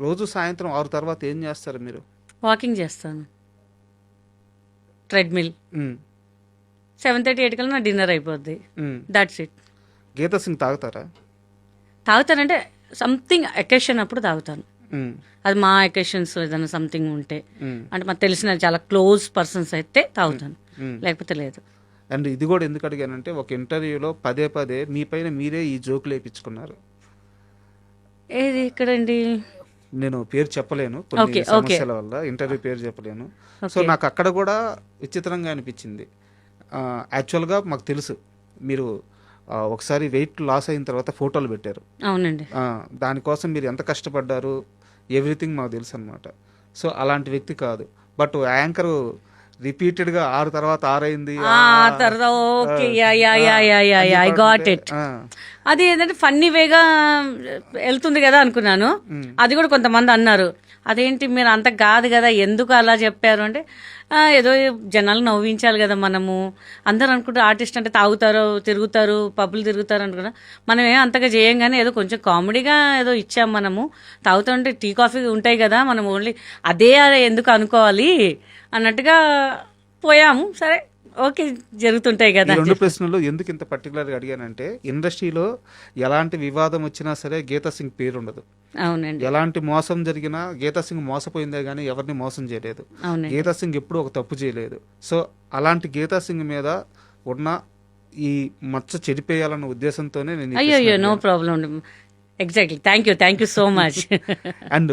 రోజు సాయంత్రం 6 తర్వాత ఏం చేస్తారు మీరు? వాకింగ్ చేస్తాను, ట్రెడ్మిల్. ఉమ్, 7:30, 8 కల్లా నా డిన్నర్ అయిపోద్ది. Um. That's it. Geeta Singh తాగుతారా? తాగుతానంటే సంథింగ్ అకేషన్ అప్పుడు తాగుతాను. ఉమ్, అది మా అకేషన్స్ ఏదైనా సంథింగ్ ఉంటే, ఉమ్, అంటే మాకు తెలిసిన చాలా క్లోజ్ పర్సన్స్ అయితే తాగుతాను, ఉమ్. లేకపోతే లేదు. అండ్ ఇది కూడా ఎందుకు అడిగానంటే, ఒక ఇంటర్వ్యూలో పదే పదే మీ పైన మీరే ఈ జోకులు వేయించుకున్నారు. ఏది ఇక్కడండి? నేను పేరు చెప్పలేను కొన్ని ఓకే, ఓకే. సమస్యల వల్ల, ఇంటర్వ్యూ పేరు చెప్పలేను. So okay. నాకు అక్కడ కూడా విచిత్రంగా అనిపించింది. యాక్చువల్గా మాకు తెలుసు మీరు ఒకసారి వెయిట్ లాస్ అయిన తర్వాత ఫోటోలు పెట్టారు. అవునండి. దానికోసం మీరు ఎంత కష్టపడ్డారు ఎవ్రీథింగ్ మాకు తెలుసు అనమాట. సో అలాంటి వ్యక్తి కాదు. బట్ యాంకర్ రిపీటెడ్గా 6 తర్వాత 6 అయింది, తర్వాత okay, yeah yeah yeah yeah yeah yeah, I got it. అది ఏంటంటే ఫన్నీ వేగా వెళ్తుంది కదా అనుకున్నాను. అది కూడా కొంతమంది అన్నారు, అదేంటి మీరు అంత కాదు కదా, ఎందుకు అలా చెప్పారు అంటే, ఏదో జనాలు నవ్వించాలి కదా మనము. అందరూ అనుకుంటారు ఆర్టిస్ట్ అంటే తాగుతారు, తిరుగుతారు, పబ్బులు తిరుగుతారు అనుకున్నా. మనం ఏం అంతగా చేయం, కానీ ఏదో కొంచెం కామెడీగా ఏదో ఇచ్చాం మనము. తాగుతుంటే టీ కాఫీ ఉంటాయి కదా, మనం ఓన్లీ అదే ఎందుకు అనుకోవాలి అన్నట్టుగా పోయాము. సరే, ఓకే, జరుగుతుంటాయి కదా. 2 ప్రశ్నలు ఎందుకు ఇంత పర్టికులర్గా అడిగానంటే, ఇండస్ట్రీలో ఎలాంటి వివాదం వచ్చినా సరే గీతా సింగ్ పేరు ఉండదు. అవునండి, ఎలాంటి మోసం జరిగినా గీతా సింగ్ మోసపోయిందే కానీ ఎవరిని మోసం చేయలేదు. అవునండి. గీతా సింగ్ ఎప్పుడూ ఒక తప్పు చేయలేదు. సో అలాంటి గీతా సింగ్ మీద ఉన్న ఈ మచ్చ చెడిపేయాలన్న ఉద్దేశంతోనే నేను అయ్యో, no problem. Exactly. Thank you so much. And